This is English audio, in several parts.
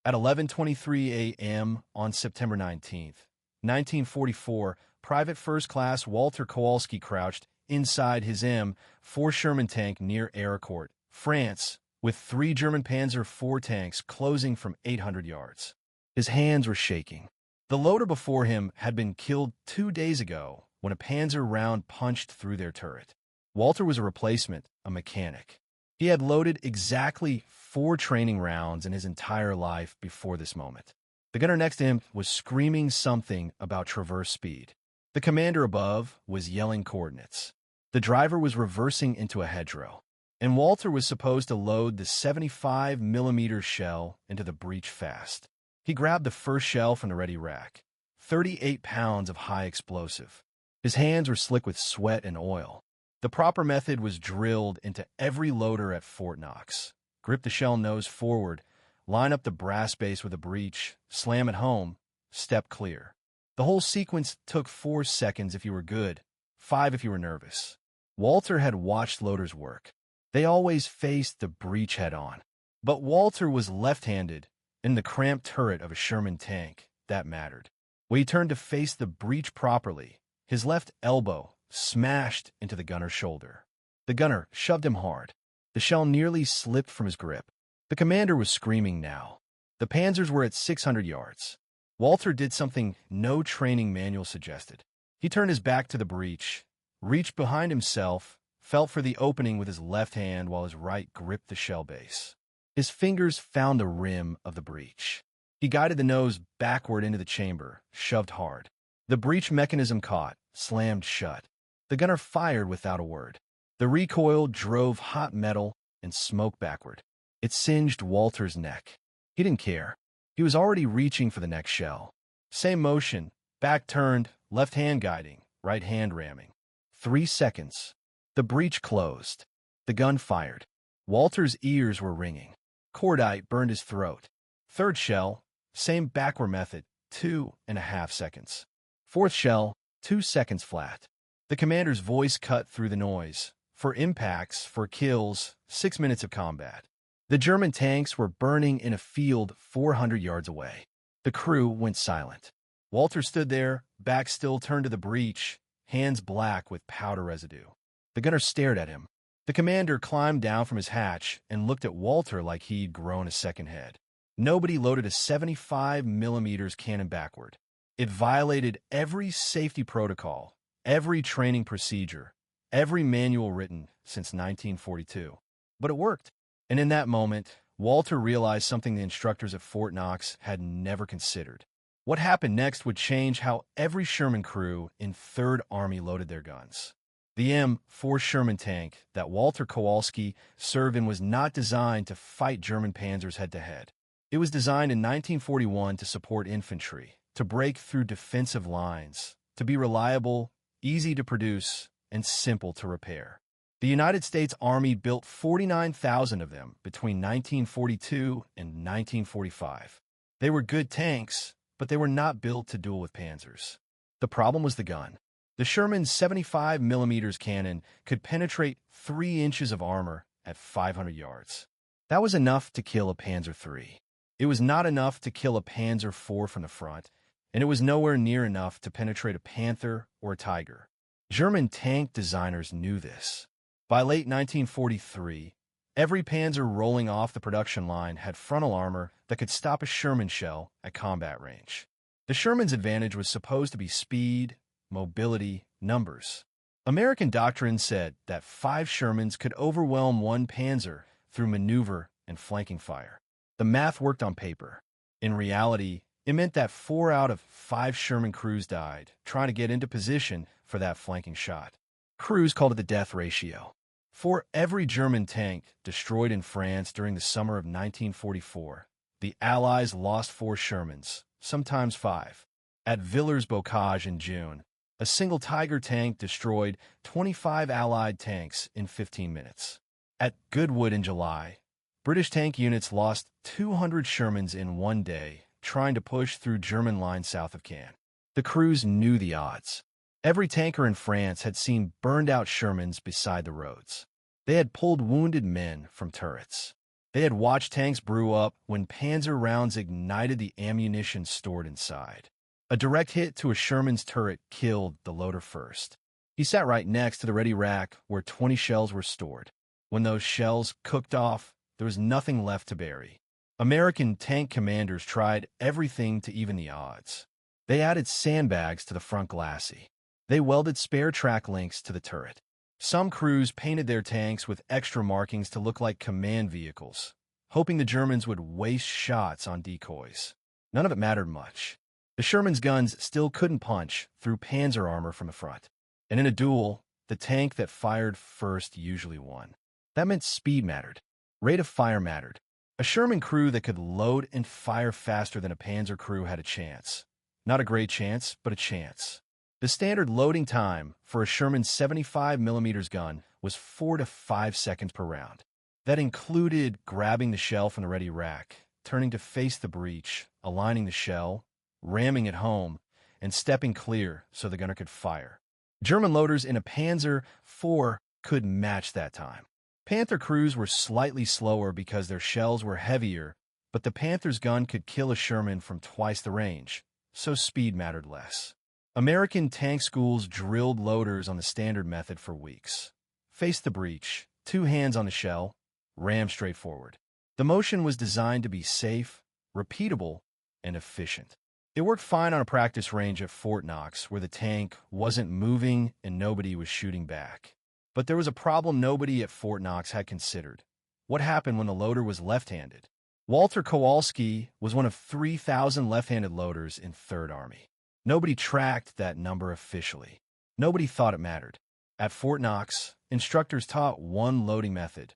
At 11:23 a.m. on September 19th, 1944, Private First Class Walter Kowalski crouched inside his M4 Sherman tank near Arracourt, France, with 3 German Panzer IV tanks closing from 800 yards. His hands were shaking. The loader before him had been killed 2 days ago when a Panzer round punched through their turret. Walter was a replacement, a mechanic. He had loaded exactly 4 training rounds in his entire life before this moment. The gunner next to him was screaming something about traverse speed. The commander above was yelling coordinates. The driver was reversing into a hedgerow. And Walter was supposed to load the 75mm shell into the breech fast. He grabbed the first shell from the ready rack. 38 pounds of high explosive. His hands were slick with sweat and oil. The proper method was drilled into every loader at Fort Knox. Grip the shell nose forward, line up the brass base with a breech, slam it home, step clear. The whole sequence took 4 seconds if you were good, 5 if you were nervous. Walter had watched loaders work. They always faced the breech head-on. But Walter was left-handed, in the cramped turret of a Sherman tank. That mattered. When he turned to face the breech properly, his left elbow smashed into the gunner's shoulder. The gunner shoved him hard. The shell nearly slipped from his grip. The commander was screaming now. The Panzers were at 600 yards. Walter did something no training manual suggested. He turned his back to the breech, reached behind himself, felt for the opening with his left hand while his right gripped the shell base. His fingers found the rim of the breech. He guided the nose backward into the chamber, shoved hard. The breech mechanism caught, slammed shut. The gunner fired without a word. The recoil drove hot metal and smoke backward. It singed Walter's neck. He didn't care. He was already reaching for the next shell. Same motion, back turned, left hand guiding, right hand ramming. 3 seconds. The breech closed. The gun fired. Walter's ears were ringing. Cordite burned his throat. Third shell, same backward method, 2.5 seconds. Fourth shell, 2 seconds flat. The commander's voice cut through the noise. For impacts, for kills, 6 minutes of combat. The German tanks were burning in a field 400 yards away. The crew went silent. Walter stood there, back still turned to the breech, hands black with powder residue. The gunner stared at him. The commander climbed down from his hatch and looked at Walter like he'd grown a second head. Nobody loaded a 75mm cannon backward. It violated every safety protocol, every training procedure, every manual written since 1942. But it worked. And in that moment, Walter realized something the instructors at Fort Knox had never considered. What happened next would change how every Sherman crew in 3rd Army loaded their guns. The M4 Sherman tank that Walter Kowalski served in was not designed to fight German Panzers head-to-head. It was designed in 1941 to support infantry, to break through defensive lines, to be reliable, easy to produce, and simple to repair. The United States Army built 49,000 of them between 1942 and 1945. They were good tanks, but they were not built to duel with Panzers. The problem was the gun. The Sherman's 75mm cannon could penetrate 3 inches of armor at 500 yards. That was enough to kill a Panzer III. It was not enough to kill a Panzer IV from the front, and it was nowhere near enough to penetrate a Panther or a Tiger. German tank designers knew this. By late 1943, every Panzer rolling off the production line had frontal armor that could stop a Sherman shell at combat range. The Sherman's advantage was supposed to be speed, mobility, numbers. American doctrine said that 5 Shermans could overwhelm 1 Panzer through maneuver and flanking fire. The math worked on paper. In reality, it meant that 4 out of 5 Sherman crews died trying to get into position for that flanking shot. Crews called it the death ratio. For every German tank destroyed in France during the summer of 1944, the Allies lost 4 Shermans, sometimes 5. At Villers-Bocage in June, a single Tiger tank destroyed 25 Allied tanks in 15 minutes. At Goodwood in July, British tank units lost 200 Shermans in 1 day trying to push through German lines south of Caen. The crews knew the odds. Every tanker in France had seen burned-out Shermans beside the roads. They had pulled wounded men from turrets. They had watched tanks brew up when Panzer rounds ignited the ammunition stored inside. A direct hit to a Sherman's turret killed the loader first. He sat right next to the ready rack where 20 shells were stored. When those shells cooked off, there was nothing left to bury. American tank commanders tried everything to even the odds. They added sandbags to the front glacis. They welded spare track links to the turret. Some crews painted their tanks with extra markings to look like command vehicles, hoping the Germans would waste shots on decoys. None of it mattered much. The Sherman's guns still couldn't punch through panzer armor from the front. And in a duel, the tank that fired first usually won. That meant speed mattered. Rate of fire mattered. A Sherman crew that could load and fire faster than a Panzer crew had a chance. Not a great chance, but a chance. The standard loading time for a Sherman 75mm gun was 4 to 5 seconds per round. That included grabbing the shell from the ready rack, turning to face the breech, aligning the shell, ramming it home, and stepping clear so the gunner could fire. German loaders in a Panzer IV could match that time. Panther crews were slightly slower because their shells were heavier, but the Panther's gun could kill a Sherman from twice the range, so speed mattered less. American tank schools drilled loaders on the standard method for weeks. Face the breech, 2 hands on the shell, ram straight forward. The motion was designed to be safe, repeatable, and efficient. It worked fine on a practice range at Fort Knox, where the tank wasn't moving and nobody was shooting back. But there was a problem nobody at Fort Knox had considered. What happened when the loader was left-handed? Walter Kowalski was one of 3,000 left-handed loaders in 3rd Army. Nobody tracked that number officially. Nobody thought it mattered. At Fort Knox, instructors taught one loading method.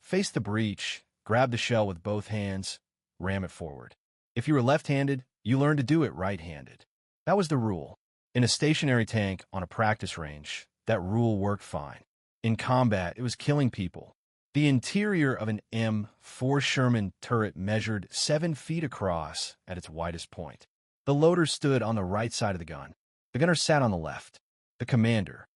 Face the breech, grab the shell with both hands, ram it forward. If you were left-handed, you learned to do it right-handed. That was the rule. In a stationary tank on a practice range, that rule worked fine. In combat, it was killing people. The interior of an M4 Sherman turret measured 7 feet across at its widest point. The loader stood on the right side of the gun. The gunner sat on the left. The commander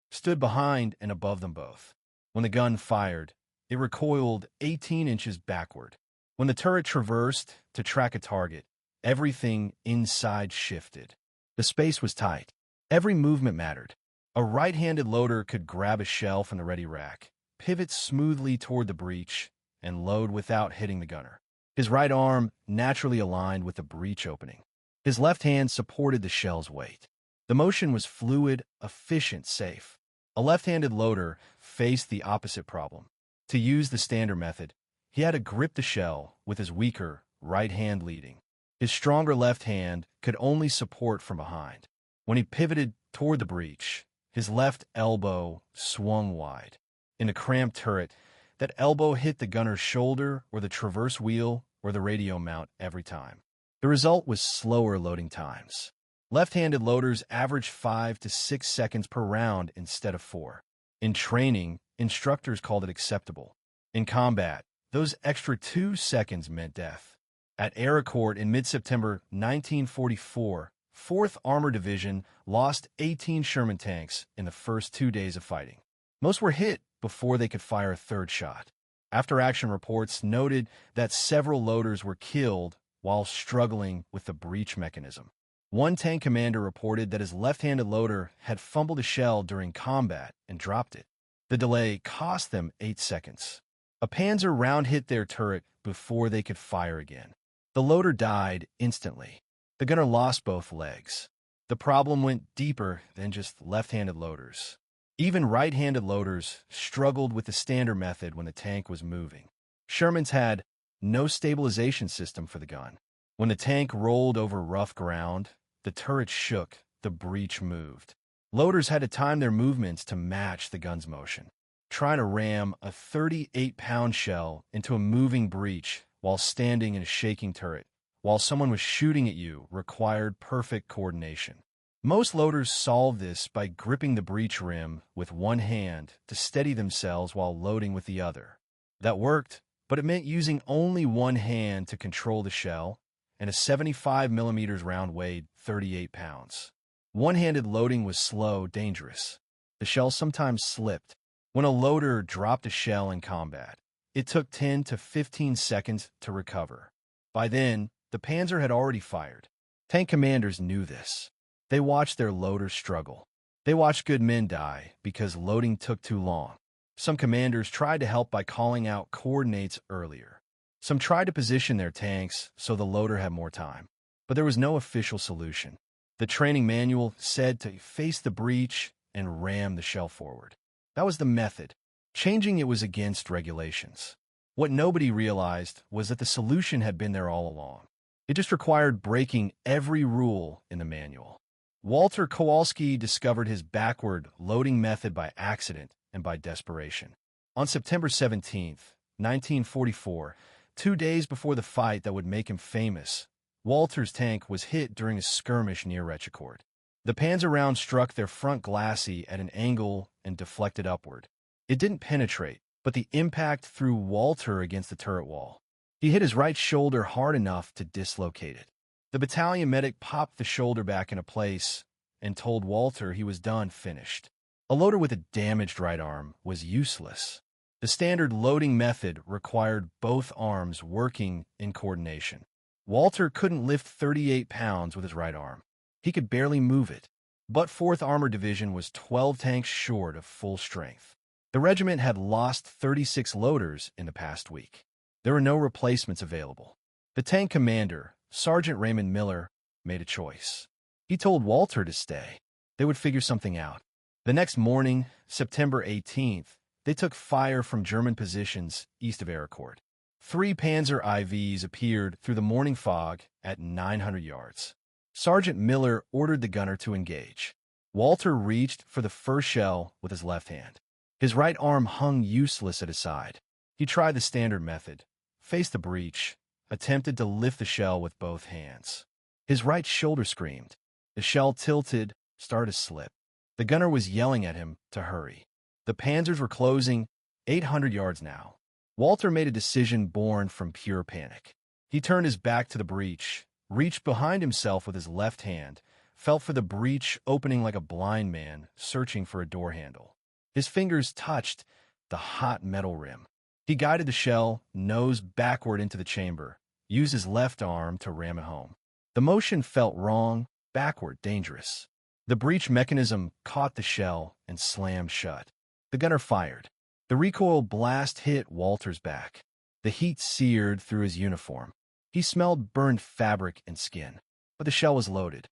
stood behind and above them both. When the gun fired, it recoiled 18 inches backward. When the turret traversed to track a target, everything inside shifted. The space was tight. Every movement mattered. A right-handed loader could grab a shell from the ready rack, pivot smoothly toward the breech, and load without hitting the gunner. His right arm naturally aligned with the breech opening. His left hand supported the shell's weight. The motion was fluid, efficient, safe. A left-handed loader faced the opposite problem. To use the standard method, he had to grip the shell with his weaker right hand leading. His stronger left hand could only support from behind. When he pivoted toward the breech, his left elbow swung wide. In a cramped turret, that elbow hit the gunner's shoulder or the traverse wheel or the radio mount every time. The result was slower loading times. Left-handed loaders averaged 5 to 6 seconds per round instead of 4. In training, instructors called it acceptable. In combat, those extra 2 seconds meant death. At Arracourt in mid-September 1944, 4th Armored Division lost 18 Sherman tanks in the first 2 days of fighting. Most were hit before they could fire a third shot. After-action reports noted that several loaders were killed while struggling with the breech mechanism. One tank commander reported that his left-handed loader had fumbled a shell during combat and dropped it. The delay cost them 8 seconds. A Panzer round hit their turret before they could fire again. The loader died instantly. The gunner lost both legs. The problem went deeper than just left-handed loaders. Even right-handed loaders struggled with the standard method when the tank was moving. Shermans had no stabilization system for the gun. When the tank rolled over rough ground, the turret shook, the breech moved. Loaders had to time their movements to match the gun's motion. Trying to ram a 38-pound shell into a moving breech while standing in a shaking turret, while someone was shooting at you, required perfect coordination. Most loaders solved this by gripping the breech rim with one hand to steady themselves while loading with the other. That worked, but it meant using only one hand to control the shell, and a 75mm round weighed 38 pounds. One-handed loading was slow, dangerous. The shell sometimes slipped. When a loader dropped a shell in combat, it took 10 to 15 seconds to recover. By then, the Panzer had already fired. Tank commanders knew this. They watched their loaders struggle. They watched good men die because loading took too long. Some commanders tried to help by calling out coordinates earlier. Some tried to position their tanks so the loader had more time. But there was no official solution. The training manual said to face the breech and ram the shell forward. That was the method. Changing it was against regulations. What nobody realized was that the solution had been there all along. It just required breaking every rule in the manual. Walter Kowalski discovered his backward loading method by accident and by desperation. On September 17, 1944, 2 days before the fight that would make him famous, Walter's tank was hit during a skirmish near Arracourt. The Panzer round struck their front glacis at an angle and deflected upward. It didn't penetrate, but the impact threw Walter against the turret wall. He hit his right shoulder hard enough to dislocate it. The battalion medic popped the shoulder back into place and told Walter he was done, finished. A loader with a damaged right arm was useless. The standard loading method required both arms working in coordination. Walter couldn't lift 38 pounds with his right arm. He could barely move it. But 4th Armored Division was 12 tanks short of full strength. The regiment had lost 36 loaders in the past week. There were no replacements available. The tank commander, Sergeant Raymond Miller, made a choice. He told Walter to stay. They would figure something out. The next morning, September 18th, they took fire from German positions east of Arracourt. 3 Panzer IVs appeared through the morning fog at 900 yards. Sergeant Miller ordered the gunner to engage. Walter reached for the first shell with his left hand. His right arm hung useless at his side. He tried the standard method, faced the breech, attempted to lift the shell with both hands. His right shoulder screamed. The shell tilted, started to slip. The gunner was yelling at him to hurry. The Panzers were closing 800 yards now. Walter made a decision born from pure panic. He turned his back to the breech, reached behind himself with his left hand, felt for the breech opening like a blind man searching for a door handle. His fingers touched the hot metal rim. He guided the shell, nose backward into the chamber, used his left arm to ram it home. The motion felt wrong, backward, dangerous. The breech mechanism caught the shell and slammed shut. The gunner fired. The recoil blast hit Walter's back. The heat seared through his uniform. He smelled burned fabric and skin. But the shell was loaded.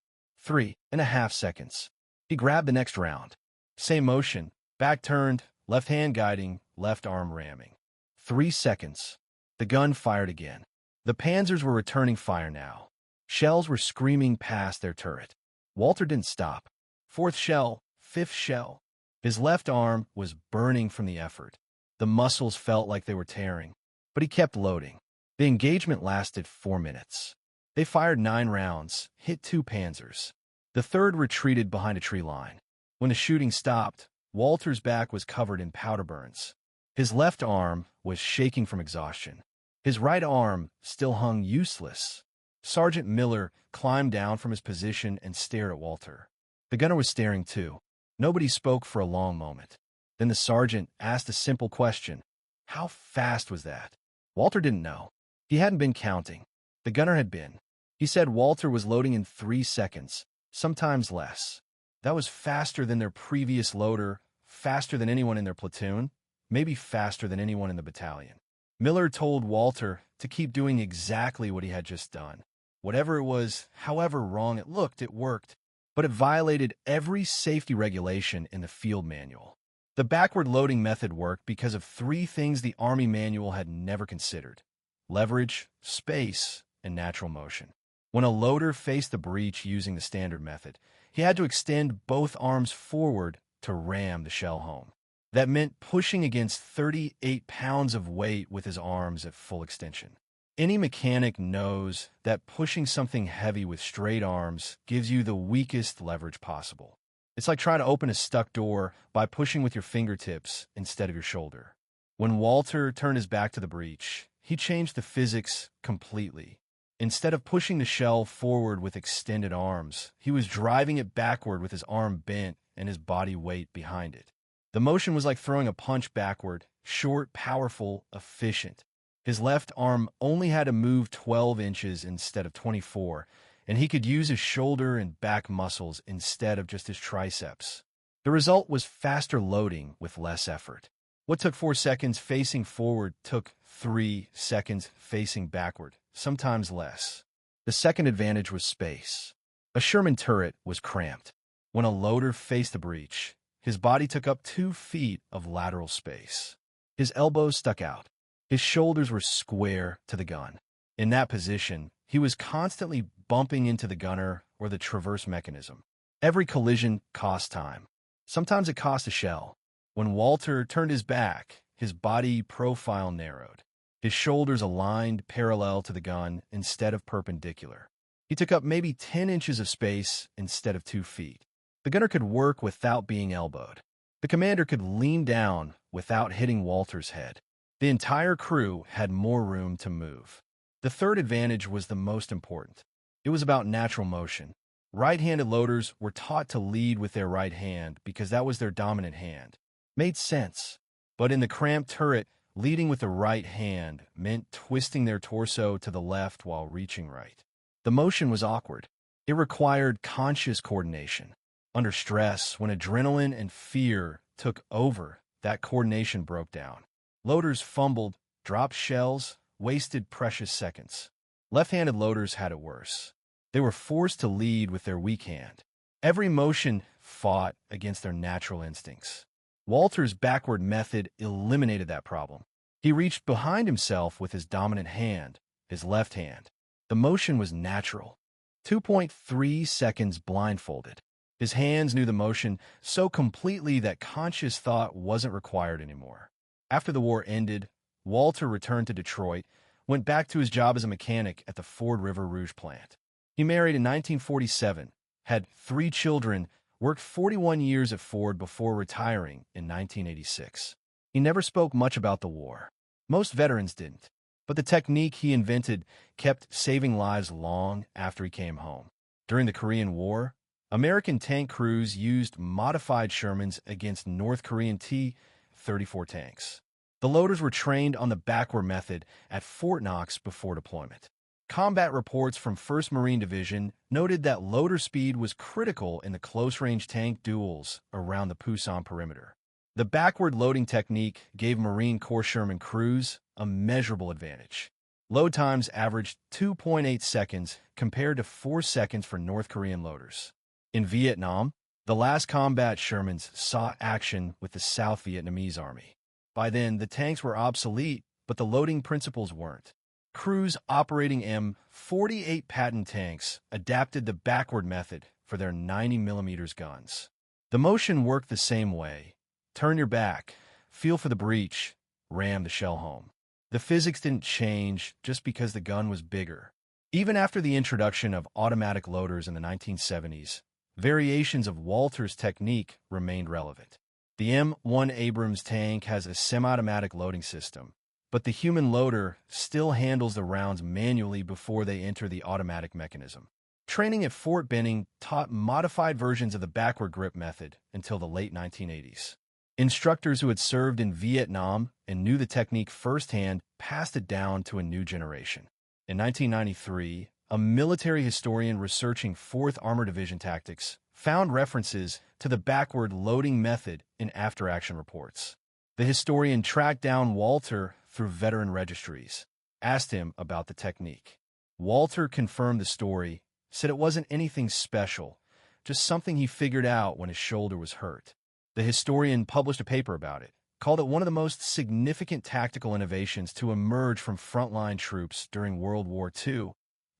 3.5 seconds. He grabbed the next round. Same motion, back turned, left hand guiding, left arm ramming. 3 seconds. The gun fired again. The Panzers were returning fire now. Shells were screaming past their turret. Walter didn't stop. 4th shell, 5th shell. His left arm was burning from the effort. The muscles felt like they were tearing, but he kept loading. The engagement lasted 4 minutes. They fired 9 rounds, hit 2 Panzers. The 3rd retreated behind a tree line. When the shooting stopped, Walter's back was covered in powder burns. His left arm was shaking from exhaustion. His right arm still hung useless. Sergeant Miller climbed down from his position and stared at Walter. The gunner was staring too. Nobody spoke for a long moment. Then the sergeant asked a simple question. How fast was that? Walter didn't know. He hadn't been counting. The gunner had been. He said Walter was loading in 3 seconds, sometimes less. That was faster than their previous loader, faster than anyone in their platoon, maybe faster than anyone in the battalion. Miller told Walter to keep doing exactly what he had just done. Whatever it was, however wrong it looked, it worked. But it violated every safety regulation in the field manual. The backward loading method worked because of 3 things the Army manual had never considered: leverage, space, and natural motion. When a loader faced the breech using the standard method, he had to extend both arms forward to ram the shell home. That meant pushing against 38 pounds of weight with his arms at full extension. Any mechanic knows that pushing something heavy with straight arms gives you the weakest leverage possible. It's like trying to open a stuck door by pushing with your fingertips instead of your shoulder. When Walter turned his back to the breech, he changed the physics completely. Instead of pushing the shell forward with extended arms, he was driving it backward with his arm bent and his body weight behind it. The motion was like throwing a punch backward, short, powerful, efficient. His left arm only had to move 12 inches instead of 24, and he could use his shoulder and back muscles instead of just his triceps. The result was faster loading with less effort. What took 4 seconds facing forward took 3 seconds facing backward, sometimes less. The second advantage was space. A Sherman turret was cramped. When a loader faced the breech, his body took up 2 feet of lateral space. His elbows stuck out. His shoulders were square to the gun. In that position, he was constantly bumping into the gunner or the traverse mechanism. Every collision cost time. Sometimes it cost a shell. When Walter turned his back, his body profile narrowed. His shoulders aligned parallel to the gun instead of perpendicular. He took up maybe 10 inches of space instead of 2 feet. The gunner could work without being elbowed. The commander could lean down without hitting Walter's head. The entire crew had more room to move. The third advantage was the most important. It was about natural motion. Right-handed loaders were taught to lead with their right hand because that was their dominant hand. Made sense. But in the cramped turret, leading with the right hand meant twisting their torso to the left while reaching right. The motion was awkward. It required conscious coordination. Under stress, when adrenaline and fear took over, that coordination broke down. Loaders fumbled, dropped shells, wasted precious seconds. Left-handed loaders had it worse. They were forced to lead with their weak hand. Every motion fought against their natural instincts. Walter's backward method eliminated that problem. He reached behind himself with his dominant hand, his left hand. The motion was natural. 2.3 seconds blindfolded. His hands knew the motion so completely that conscious thought wasn't required anymore. After the war ended, Walter returned to Detroit, went back to his job as a mechanic at the Ford River Rouge plant. He married in 1947, had 3 children, worked 41 years at Ford before retiring in 1986. He never spoke much about the war. Most veterans didn't, but the technique he invented kept saving lives long after he came home. During the Korean War, American tank crews used modified Shermans against North Korean T-34 tanks. The loaders were trained on the backward method at Fort Knox before deployment. Combat reports from 1st Marine Division noted that loader speed was critical in the close-range tank duels around the Pusan perimeter. The backward loading technique gave Marine Corps Sherman crews a measurable advantage. Load times averaged 2.8 seconds compared to 4 seconds for North Korean loaders. In Vietnam, the last combat Shermans saw action with the South Vietnamese Army. By then, the tanks were obsolete, but the loading principles weren't. Crews operating M48 Patton tanks adapted the backward method for their 90mm guns. The motion worked the same way. Turn your back, feel for the breech, ram the shell home. The physics didn't change just because the gun was bigger. Even after the introduction of automatic loaders in the 1970s, variations of Walter's technique remained relevant. The M1 Abrams tank has a semi-automatic loading system, but the human loader still handles the rounds manually before they enter the automatic mechanism. Training at Fort Benning taught modified versions of the backward grip method until the late 1980s. Instructors who had served in Vietnam and knew the technique firsthand passed it down to a new generation. In 1993, a military historian researching 4th Armored Division tactics found references to the backward loading method in after-action reports. The historian tracked down Walter through veteran registries, asked him about the technique. Walter confirmed the story, said it wasn't anything special, just something he figured out when his shoulder was hurt. The historian published a paper about it, called it one of the most significant tactical innovations to emerge from frontline troops during World War II,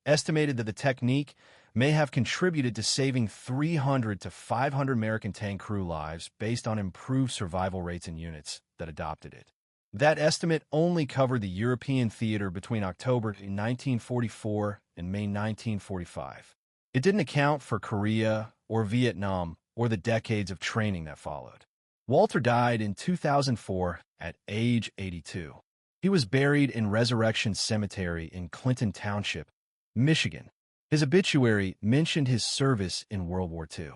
estimated that the technique may have contributed to saving 300 to 500 American tank crew lives based on improved survival rates in units that adopted it. That estimate only covered the European theater between October 1944 and May 1945. It didn't account for Korea or Vietnam or the decades of training that followed. Walter died in 2004 at age 82. He was buried in Resurrection Cemetery in Clinton Township, Michigan. His obituary mentioned his service in World War II.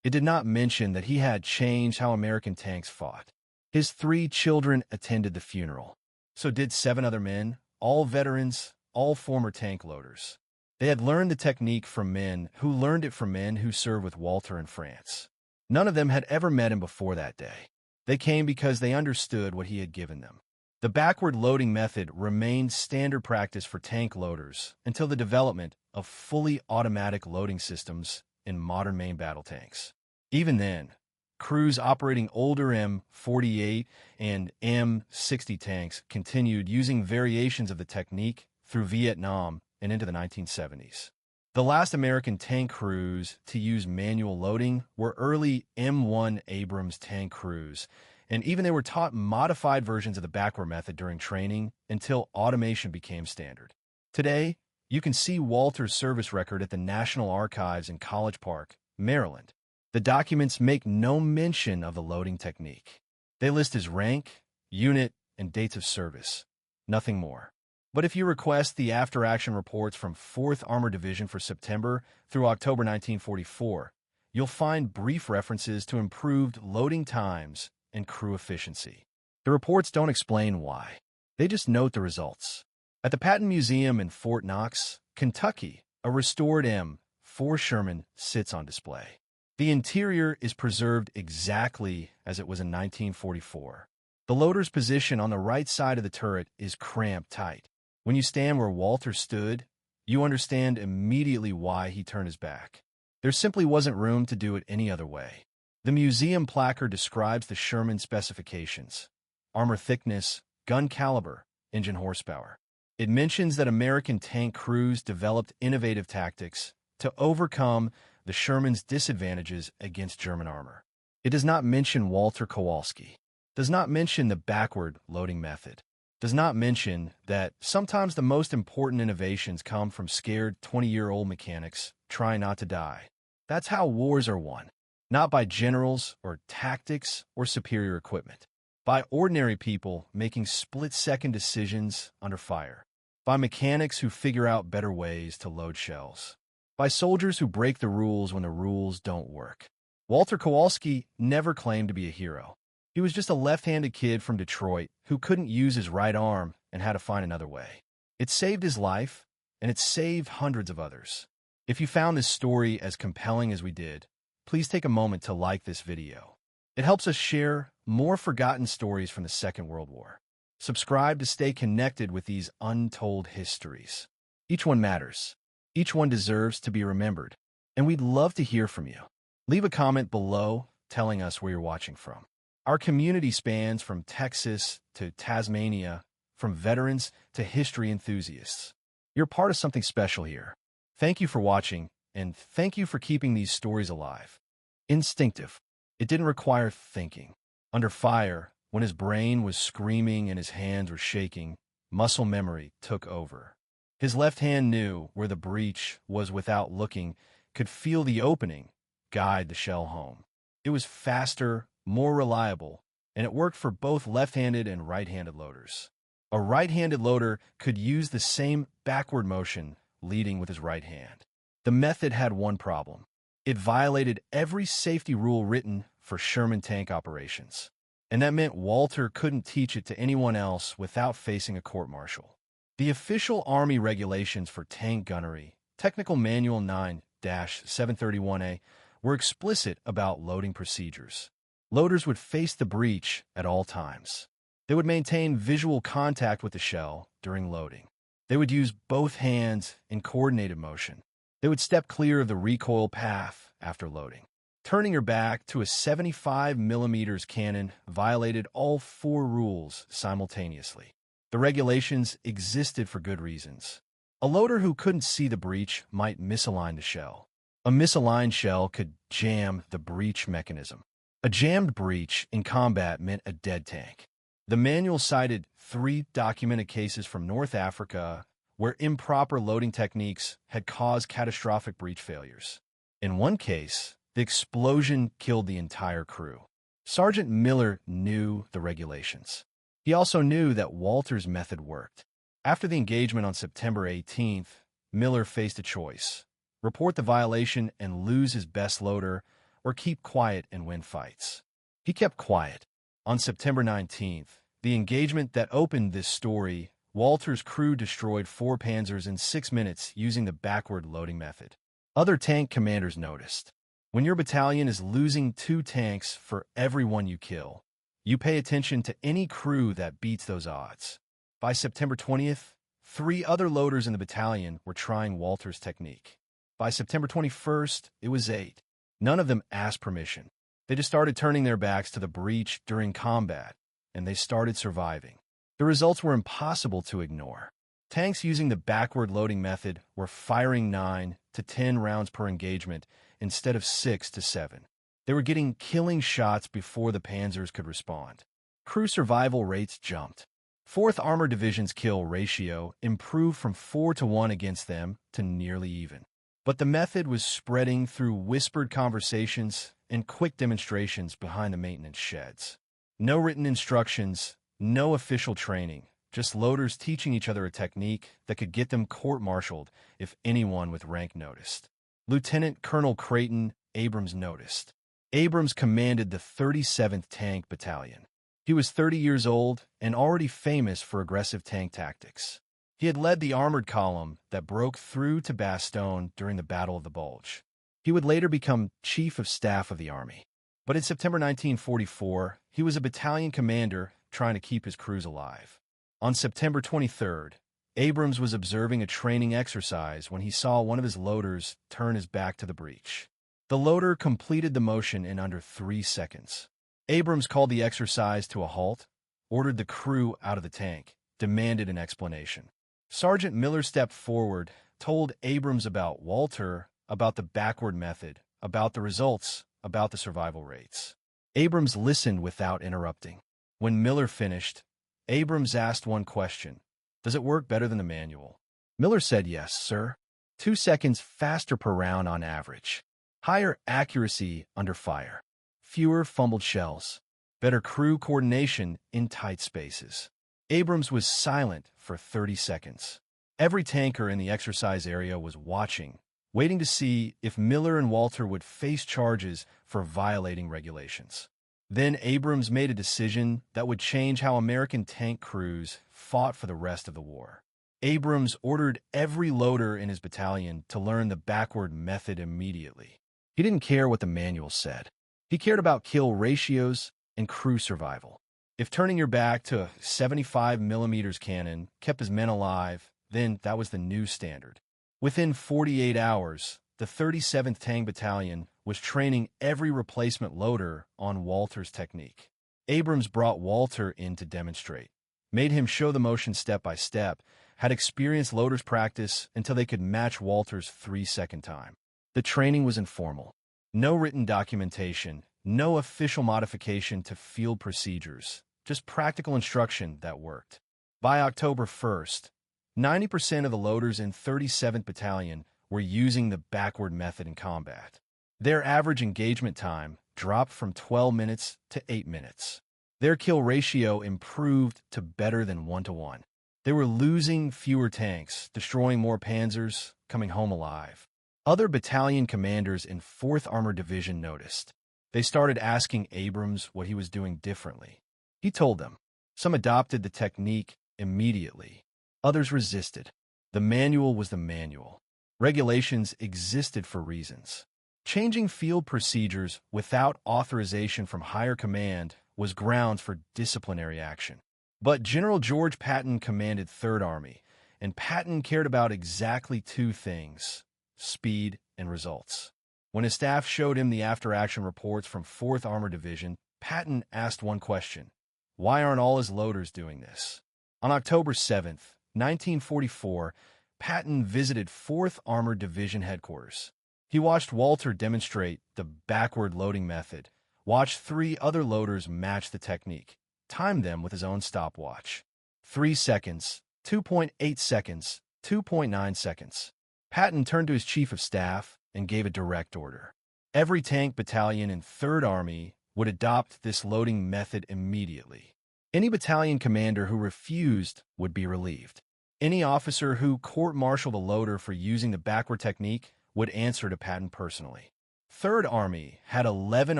It did not mention that he had changed how American tanks fought. His 3 children attended the funeral. So did 7 other men, all veterans, all former tank loaders. They had learned the technique from men who learned it from men who served with Walter in France. None of them had ever met him before that day. They came because they understood what he had given them. The backward loading method remained standard practice for tank loaders until the development of fully automatic loading systems in modern main battle tanks. Even then, crews operating older M48 and M60 tanks continued using variations of the technique through Vietnam and into the 1970s. The last American tank crews to use manual loading were early M1 Abrams tank crews, and even they were taught modified versions of the backward method during training until automation became standard. Today, you can see Walter's service record at the National Archives in College Park, Maryland. The documents make no mention of the loading technique. They list his rank, unit, and dates of service. Nothing more. But if you request the after-action reports from 4th Armored Division for September through October 1944, you'll find brief references to improved loading times and crew efficiency. The reports don't explain why. They just note the results. At the Patton Museum in Fort Knox, Kentucky, a restored M4 Sherman sits on display. The interior is preserved exactly as it was in 1944. The loader's position on the right side of the turret is cramped tight. When you stand where Walter stood, you understand immediately why he turned his back. There simply wasn't room to do it any other way. The museum placard describes the Sherman specifications: armor thickness, gun caliber, engine horsepower. It mentions that American tank crews developed innovative tactics to overcome the Sherman's disadvantages against German armor. It does not mention Walter Kowalski, does not mention the backward loading method, does not mention that sometimes the most important innovations come from scared 20-year-old mechanics trying not to die. That's how wars are won. Not by generals or tactics or superior equipment. By ordinary people making split-second decisions under fire. By mechanics who figure out better ways to load shells. By soldiers who break the rules when the rules don't work. Walter Kowalski never claimed to be a hero. He was just a left-handed kid from Detroit who couldn't use his right arm and had to find another way. It saved his life, and it saved hundreds of others. If you found this story as compelling as we did, please take a moment to like this video. It helps us share more forgotten stories from the Second World War. Subscribe to stay connected with these untold histories. Each one matters. Each one deserves to be remembered. And we'd love to hear from you. Leave a comment below telling us where you're watching from. Our community spans from Texas to Tasmania, from veterans to history enthusiasts. You're part of something special here. Thank you for watching, and thank you for keeping these stories alive. Instinctive. It didn't require thinking. Under fire, when his brain was screaming and his hands were shaking, muscle memory took over. His left hand knew where the breech was without looking, could feel the opening, guide the shell home. It was faster, more reliable, and it worked for both left-handed and right-handed loaders. A right-handed loader could use the same backward motion, leading with his right hand. The method had one problem. It violated every safety rule written for Sherman tank operations. And that meant Walter couldn't teach it to anyone else without facing a court-martial. The official Army regulations for tank gunnery, Technical Manual 9-731A, were explicit about loading procedures. Loaders would face the breech at all times. They would maintain visual contact with the shell during loading. They would use both hands in coordinated motion. They would step clear of the recoil path after loading. Turning your back to a 75mm cannon violated all 4 rules simultaneously. The regulations existed for good reasons. A loader who couldn't see the breech might misalign the shell. A misaligned shell could jam the breech mechanism. A jammed breech in combat meant a dead tank. The manual cited 3 documented cases from North Africa where improper loading techniques had caused catastrophic breech failures. In one case, the explosion killed the entire crew. Sergeant Miller knew the regulations. He also knew that Walter's method worked. After the engagement on September 18th, Miller faced a choice: report the violation and lose his best loader, or keep quiet and win fights. He kept quiet. On September 19th, the engagement that opened this story, Walter's crew destroyed 4 Panzers in 6 minutes using the backward loading method. Other tank commanders noticed. When your battalion is losing 2 tanks for every one you kill, you pay attention to any crew that beats those odds. By September 20th, 3 other loaders in the battalion were trying Walter's technique. By September 21st, it was 8. None of them asked permission. They just started turning their backs to the breech during combat, and they started surviving. The results were impossible to ignore. Tanks using the backward loading method were firing 9 to 10 rounds per engagement instead of 6 to 7. They were getting killing shots before the Panzers could respond. Crew survival rates jumped. 4th Armored Division's kill ratio improved from 4 to 1 against them to nearly even. But the method was spreading through whispered conversations and quick demonstrations behind the maintenance sheds. No written instructions, no official training, just loaders teaching each other a technique that could get them court-martialed if anyone with rank noticed. Lieutenant Colonel Creighton Abrams noticed. Abrams commanded the 37th Tank Battalion. He was 30 years old and already famous for aggressive tank tactics. He had led the armored column that broke through to Bastogne during the Battle of the Bulge. He would later become Chief of Staff of the Army. But in September 1944, he was a battalion commander trying to keep his crews alive. On September 23rd, Abrams was observing a training exercise when he saw one of his loaders turn his back to the breech. The loader completed the motion in under 3 seconds. Abrams called the exercise to a halt, ordered the crew out of the tank, demanded an explanation. Sergeant Miller stepped forward, told Abrams about Walter, about the backward method, about the results, about the survival rates. Abrams listened without interrupting. When Miller finished, Abrams asked one question: "Does it work better than the manual?" Miller said, "Yes, sir. 2 seconds faster per round on average. Higher accuracy under fire. Fewer fumbled shells. Better crew coordination in tight spaces." Abrams was silent for 30 seconds. Every tanker in the exercise area was watching, waiting to see if Miller and Walter would face charges for violating regulations. Then Abrams made a decision that would change how American tank crews fought for the rest of the war. Abrams ordered every loader in his battalion to learn the backward method immediately. He didn't care what the manual said. He cared about kill ratios and crew survival. If turning your back to a 75mm cannon kept his men alive, then that was the new standard. Within 48 hours, the 37th Tank Battalion was training every replacement loader on Walter's technique. Abrams brought Walter in to demonstrate, made him show the motion step by step, had experienced loaders practice until they could match Walter's 3-second time. The training was informal. No written documentation, no official modification to field procedures, just practical instruction that worked. By October 1st, 90% of the loaders in 37th Battalion were using the backward method in combat. Their average engagement time dropped from 12 minutes to 8 minutes. Their kill ratio improved to better than 1-to-1. They were losing fewer tanks, destroying more Panzers, coming home alive. Other battalion commanders in 4th Armored Division noticed. They started asking Abrams what he was doing differently. He told them. Some adopted the technique immediately. Others resisted. The manual was the manual. Regulations existed for reasons. Changing field procedures without authorization from higher command was grounds for disciplinary action. But General George Patton commanded 3rd Army, and Patton cared about exactly 2 things: speed and results. When his staff showed him the after-action reports from 4th Armored Division, Patton asked one question: why aren't all his loaders doing this? On October 7th, 1944, Patton visited 4th Armored Division headquarters. He watched Walter demonstrate the backward loading method, watched 3 other loaders match the technique, timed them with his own stopwatch. 3 seconds, 2.8 seconds, 2.9 seconds. Patton turned to his chief of staff and gave a direct order. Every tank battalion in 3rd Army would adopt this loading method immediately. Any battalion commander who refused would be relieved. Any officer who court-martialed a loader for using the backward technique would answer to Patton personally. Third Army had 11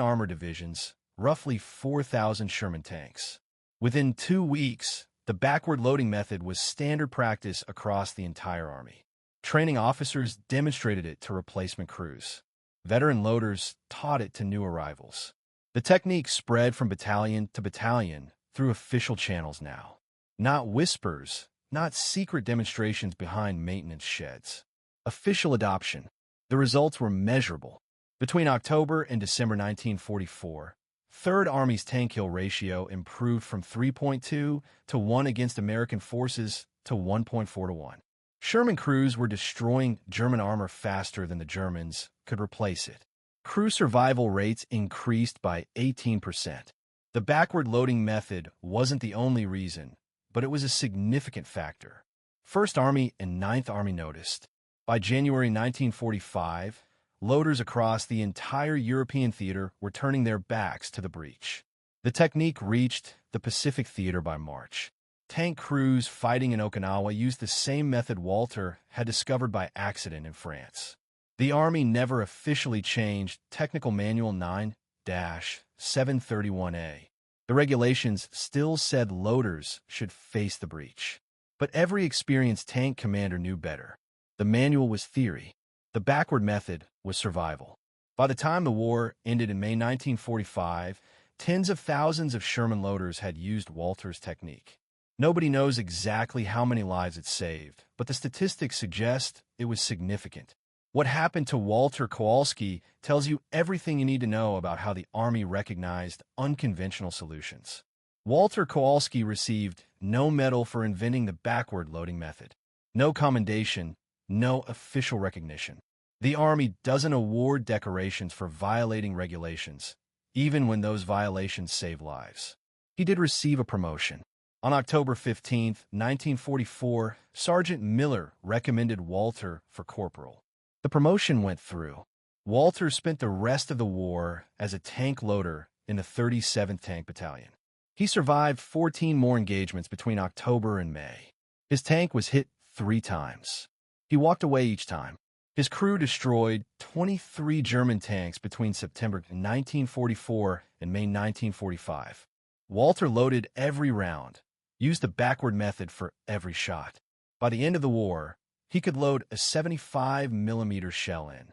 armor divisions, roughly 4,000 Sherman tanks. Within 2 weeks, the backward loading method was standard practice across the entire Army. Training officers demonstrated it to replacement crews. Veteran loaders taught it to new arrivals. The technique spread from battalion to battalion through official channels now. Not whispers, not secret demonstrations behind maintenance sheds. Official adoption. The results were measurable. Between October and December 1944, Third Army's tank kill ratio improved from 3.2 to 1 against American forces to 1.4 to 1. Sherman crews were destroying German armor faster than the Germans could replace it. Crew survival rates increased by 18%. The backward loading method wasn't the only reason, but it was a significant factor. First Army and Ninth Army noticed. By January 1945, loaders across the entire European theater were turning their backs to the breech. The technique reached the Pacific theater by March. Tank crews fighting in Okinawa used the same method Walter had discovered by accident in France. The Army never officially changed Technical Manual 9-731A. The regulations still said loaders should face the breech. But every experienced tank commander knew better. The manual was theory. The backward method was survival. By the time the war ended in May 1945, tens of thousands of Sherman loaders had used Walter's technique. Nobody knows exactly how many lives it saved, but the statistics suggest it was significant. What happened to Walter Kowalski tells you everything you need to know about how the Army recognized unconventional solutions. Walter Kowalski received no medal for inventing the backward loading method. No commendation, no official recognition. The Army doesn't award decorations for violating regulations, even when those violations save lives. He did receive a promotion. On October 15, 1944, Sergeant Miller recommended Walter for corporal. The promotion went through. Walter spent the rest of the war as a tank loader in the 37th Tank Battalion. He survived 14 more engagements between October and May. His tank was hit 3 times. He walked away each time. His crew destroyed 23 German tanks between September 1944 and May 1945. Walter loaded every round, used the backward method for every shot. By the end of the war, he could load a 75mm shell in.